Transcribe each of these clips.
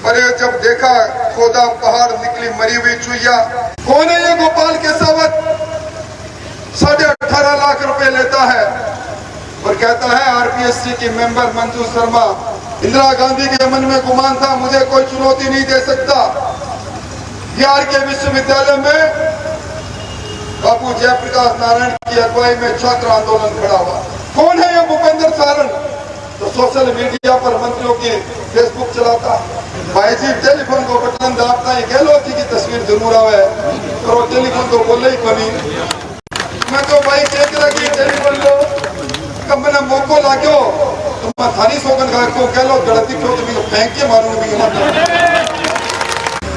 पर जब देखा खोदा पहाड़ निकली मरी हुई चुईया। कौन है ये गोपाल केसावत? 18.5 लाख रुपए लेता है और कहता है आरपीएससी की मेंबर मंजू शर्मा, इंदिरा गांधी के मन में गुमान था मुझे कोई चुनौती नहीं दे सकता। बिहार के विश्वविद्यालय में बाबू जयप्रकाश नारायण की अगुवाई में छात्र आंदोलन खड़ा हुआ। कौन है ये भूपेंद्र सारण? तो सोशल मीडिया पर मंत्रियों की फेसबुक चलाता है। भाई जी टेलीफोन को बटन दाबता है, गहलोत जी की तस्वीर जरूर आवे और टेलीफोन तो बोले ही बनी। मैं तो भाई चेक रखी टेलीफोन को कब मैंने मौको लागो तो मैं थानी सोगन को गहलोत गलती क्यों तो फेंक के मारूंगा।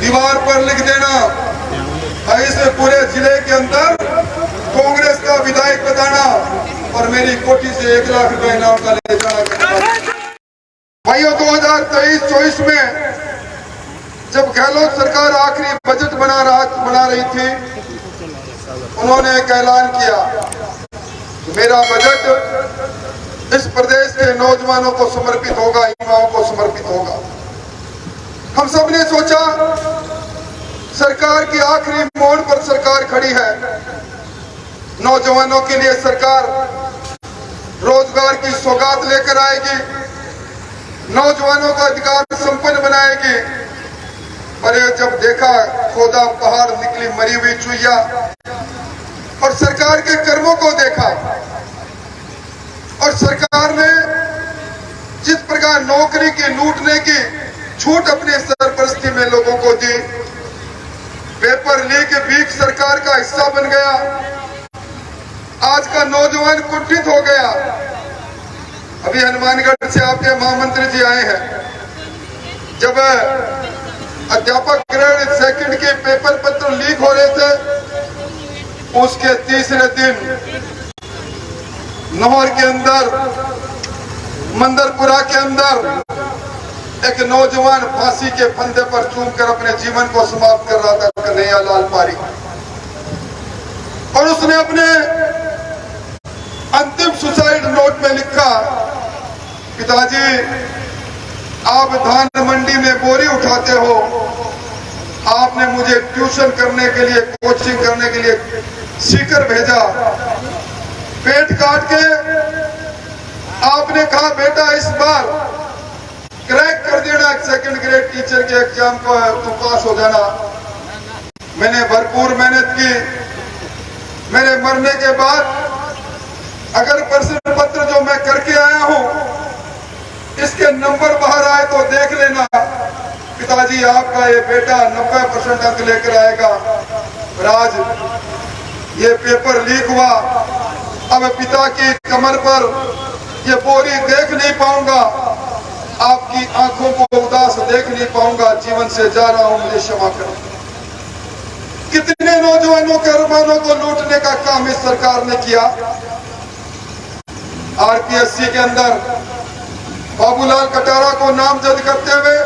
दीवार पर लिख देना इस पूरे जिले के अंदर कांग्रेस का विधायक बताना और मेरी कोठी से 1 लाख रुपए इनाम का ले जाना। भाइयों 2023-24 में जब गहलोत सरकार आखिरी बजट बना रही थी, उन्होंने एक ऐलान किया, मेरा बजट इस प्रदेश के नौजवानों को समर्पित होगा, युवाओं को समर्पित होगा। हम सब ने सोचा सरकार की आखिरी मोड़ पर सरकार खड़ी है, नौजवानों के लिए सरकार रोजगार की सौगात लेकर आएगी, नौजवानों का अधिकार संपन्न बनाएगी। पर जब देखा खोदा पहाड़ निकली मरी हुई चुईया और सरकार के कर्मों को देखा और सरकार ने जिस प्रकार नौकरी की लूटने की छूट अपने सरपरस्ती में लोगों को दी, पेपर लीक भीख सरकार का हिस्सा बन गया। आज का नौजवान कुंठित हो गया। अभी हनुमानगढ़ से आपके महामंत्री जी आए हैं। जब अध्यापक ग्रेड 2 के पेपर पत्र लीक हो रहे थे, उसके तीसरे दिन नौहर के अंदर, मंदरपुरा के अंदर एक नौजवान फांसी के फंदे पर चूमकर अपने जीवन को समाप्त कर रहा था, कन्हैया लाल पारी। और उसने अपने अंतिम सुसाइड नोट में लिखा, पिताजी आप धान मंडी में बोरी उठाते हो, आपने मुझे ट्यूशन करने के लिए, कोचिंग करने के लिए सीकर भेजा, पेट काट के आपने कहा बेटा इस बार क्रैक कर देना 2nd ग्रेड टीचर के एग्जाम को, तू पास हो जाना। मैंने भरपूर मेहनत की। मेरे मरने के बाद अगर प्रश्न पत्र जो मैं करके आया हूं इसके नंबर बाहर आए तो देख लेना, पिताजी आपका ये बेटा 90% अंक लेकर आएगा। राज ये पेपर लीक हुआ, अब पिता की कमर पर ये बोरी देख नहीं पाऊंगा, आपकी आंखों को उदास देख नहीं पाऊंगा, जीवन से जा रहा हूं, मुझे क्षमा करो। कितने नौजवानों के अरमानों को लूटने का काम इस सरकार ने किया। आरपीएससी के अंदर बाबूलाल कटारा को नामजद करते हुए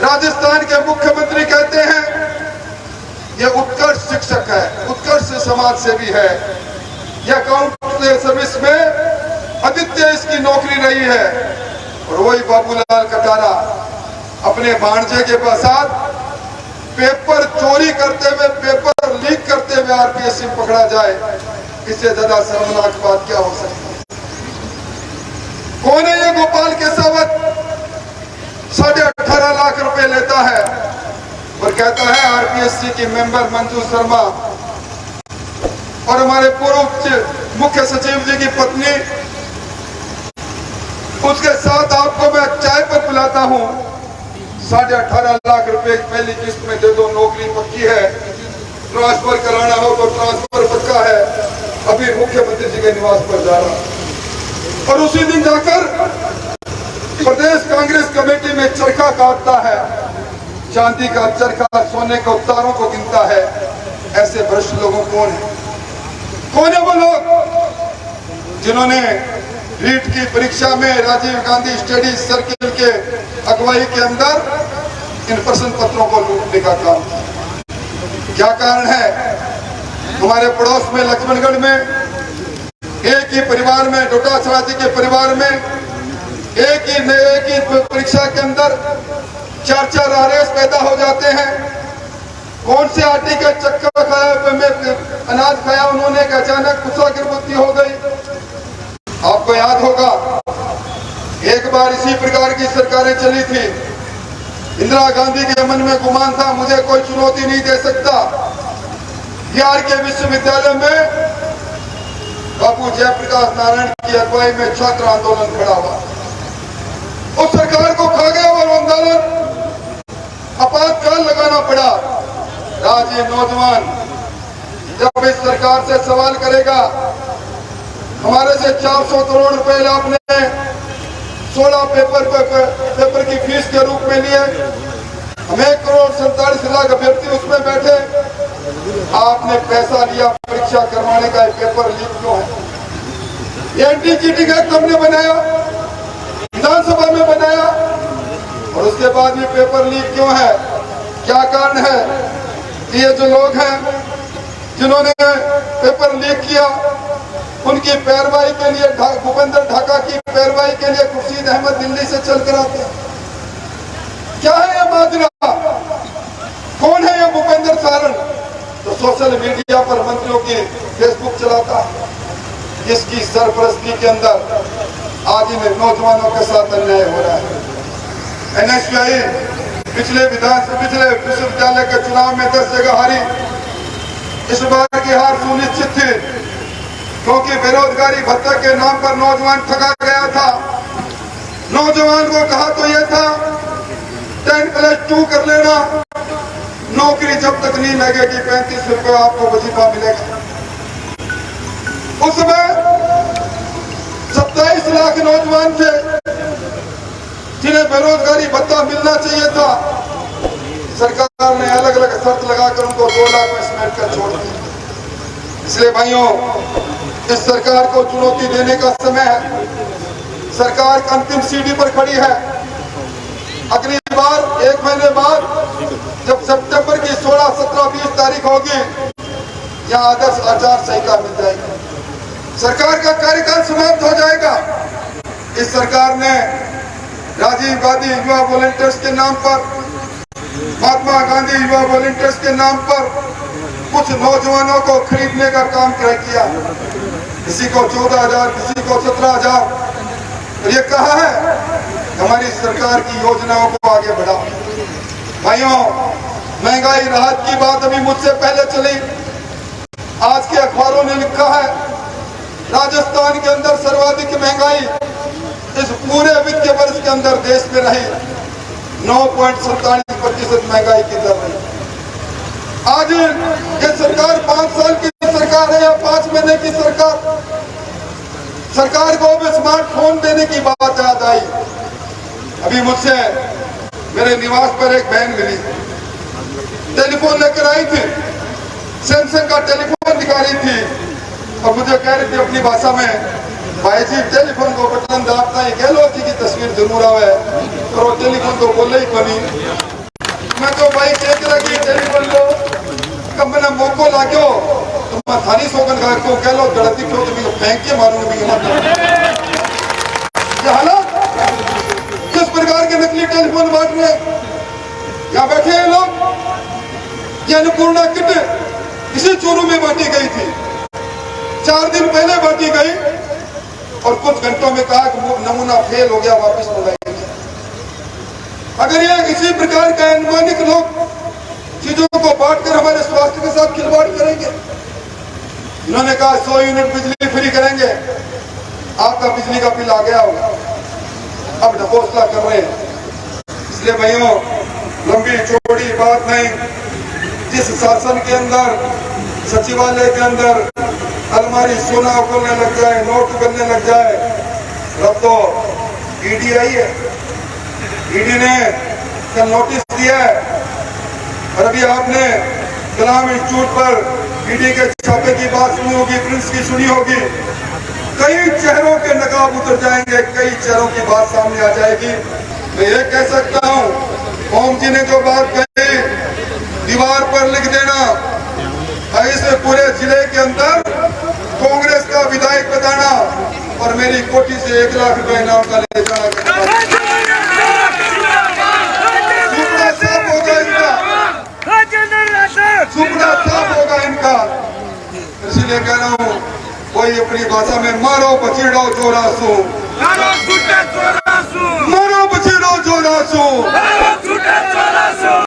राजस्थान के मुख्यमंत्री कहते हैं ये उत्कर्ष शिक्षक है, उत्कर्ष समाज सेवी है, यह काउंटर सर्विस में आदित्य इसकी नौकरी रही है। और वही बाबूलाल कटारा अपने भांजे के साथ पेपर चोरी करते हुए, पेपर लीक करते हुए आरपीएससी में पकड़ा जाए, इससे ज्यादा शर्मनाक बात क्या हो सकती है। कौन है ये गोपाल केसावत? 18.5 लाख रुपए लेता है और कहता है आरपीएससी की मेंबर मंजू शर्मा और हमारे पूर्व मुख्य सचिव जी की पत्नी, उसके साथ आपको मैं चाय पर पिलाता हूं, 18.5 लाख रुपए पहली किस्त में दे दो, नौकरी पक्की है, ट्रांसफर कराना हो तो ट्रांसफर पक्का है। अभी मुख्यमंत्री जी के निवास पर जा रहा और उसी दिन जाकर प्रदेश कांग्रेस कमेटी में चरखा काटता है, चांदी का चरखा, सोने के उतारों को गिनता है। ऐसे भ्रष्ट लोगों कौन है वो लोग जिन्होंने रीट की परीक्षा में राजीव गांधी स्टडी सर्किल के अगुवाई के अंदर इन प्रश्न पत्रों को लूटने का काम किया। क्या कारण है? हमारे पड़ोस में लक्ष्मणगढ़ में एक ही परिवार में, डोटासरा जी के परिवार में एक ही परीक्षा के अंदर 4-4 आरएस पैदा हो जाते हैं। कौन से आटे का चक्का खाया में अनाज खाया उन्होंने कि अचानक गुस्सा गिरबुद्धि हो गई। आपको याद होगा एक बार इसी प्रकार की सरकारें चली थी। इंदिरा गांधी के मन में गुमान था मुझे कोई चुनौती नहीं दे सकता। बिहार के विश्वविद्यालय में बाबू जयप्रकाश नारायण की अगुवाई में छात्र आंदोलन खड़ा हुआ। उस सरकार को खा गया और आंदोलन आपातकाल लगाना पड़ा। आज ये नौजवान जब इस सरकार से सवाल करेगा हमारे से 400 करोड़ रुपए आपने 16 पेपर की फीस के रूप में लिए, हम 1,47,00,000 अभ्यर्थी उसमें बैठे, आपने पैसा लिया परीक्षा करवाने का, पेपर लीक क्यों है? ये एंटी चीटिंग एक्ट हमने बनाया, विधानसभा में बनाया, और उसके बाद भी पेपर लीक क्यों है? क्या कारण है? ये जो लोग हैं जिन्होंने पेपर लीक किया उनकी पैरवाई के लिए भूपेंद्र ढाका की पैरवाई के लिए खुर्शीद अहमद दिल्ली से चल कर आते हैं। क्या है ये माजरा? कौन है ये भूपेंद्र सारण तो सोशल मीडिया पर मंत्रियों की फेसबुक चलाता है, जिसकी सरपरस्ती के अंदर आज इन नौजवानों के साथ अन्याय हो रहा है। एनएसयूआई पिछले विश्वविद्यालय के चुनाव में 10 जगह हारी। इस बार की हार सुनिश्चित थी क्योंकि बेरोजगारी भत्ता के नाम पर नौजवान ठगा गया था। नौजवान को कहा तो यह था 10+2 कर लेना, नौकरी जब तक नहीं लगेगी 35 रुपए आपको वजीफा मिलेगा। उस समय 27 लाख नौजवान थे जिन्हें बेरोजगारी भत्ता मिलना चाहिए था। सरकार ने अलग अलग शर्त लगाकर उनको 2 लाख में समेट कर छोड़ दिया। इसलिए भाइयों, इस सरकार को चुनौती देने का समय है। सरकार अंतिम सीढ़ी पर खड़ी है। अगली बार 1 महीने बाद जब सितंबर की 16, 17, 20 तारीख होगी, यहाँ आदर्श आचार संहिता मिल जाएगी। सरकार का कार्यकाल समाप्त हो जाएगा। इस सरकार ने राजीव गांधी युवा वॉलंटियर्स के नाम पर, महात्मा गांधी युवा वॉलंटियर्स के नाम पर कुछ नौजवानों को खरीदने का काम किया। किसी को 14,000, किसी को 17,000। ये कहा है हमारी सरकार की योजनाओं को आगे बढ़ाओ। भाइयों, महंगाई राहत की बात अभी मुझसे पहले चली। आज के अखबारों ने लिखा है राजस्थान के अंदर सर्वाधिक महंगाई इस पूरे वित्त वर्ष के अंदर देश में रही। 9.47% महंगाई की दर रही। आज ये सरकार 5 साल की सरकार है या 5 महीने की सरकार? सरकार को अब स्मार्टफोन देने की बात याद आई। अभी मुझसे मेरे निवास पर एक बहन मिली, टेलीफोन लेकर आई थी, सैमसंग का टेलीफोन दिखा रही थी और मुझे कह रही थी अपनी भाषा में, भाई जी टेलीफोन को बटन दाबता है, गहलोत जी की तस्वीर जरूर आवे और वो टेलीफोन को बोले ही बनी। मैं तो भाई देख रहा कि टेलीफोन को कब मैंने मौको लागो तो मैं थानी सोगन का को गहलोत गलती क्यों तो फेंक के मारूंगा। ये हालात किस प्रकार के नकली टेलीफोन बांट रहे यहाँ बैठे हैं लोग। ये अन्नपूर्णा किट इसी चोरों में बांटी गई थी, 4 दिन पहले बांटी गई और कुछ घंटों में कहा कि नमूना फेल हो गया, वापस मंगाएंगे। अगर ये इसी प्रकार का अनुमानित लोग चीजों को बांटकर हमारे स्वास्थ्य के साथ खिलवाड़ करेंगे। इन्होंने कहा 100 यूनिट बिजली फ्री करेंगे, आपका बिजली का बिल आ गया होगा, अब ढकोसला कर रहे हैं। इसलिए भाइयों, लंबी चौड़ी बात नहीं, जिस शासन के अंदर सचिवालय के अंदर अलमारी सोना उगलने लग जाए, नोट उगलने लग जाए, अब तो ईडी आई है। ईडी ने कल नोटिस दिया है और अभी आपने कलाम इंस्टीट्यूट पर ईडी के छापे की बात सुनी होगी, प्रिंस की सुनी होगी। कई चेहरों के नकाब उतर जाएंगे, कई चेहरों की बात सामने आ जाएगी। मैं ये कह सकता हूँ, ओम जी ने जो बात कही दीवार पर लिख देना, इस पूरे जिले के अंदर कांग्रेस का विधायक बताना और मेरी मेरी कोठी से 1 लाख रुपए इनाम का ले जाना। सुपना साफ होगा इनका, सुपना साफ होगा इनका। इसलिए कह रहा हूँ, कोई अपनी भाषा में मारो बचीड़ो चोरा सो।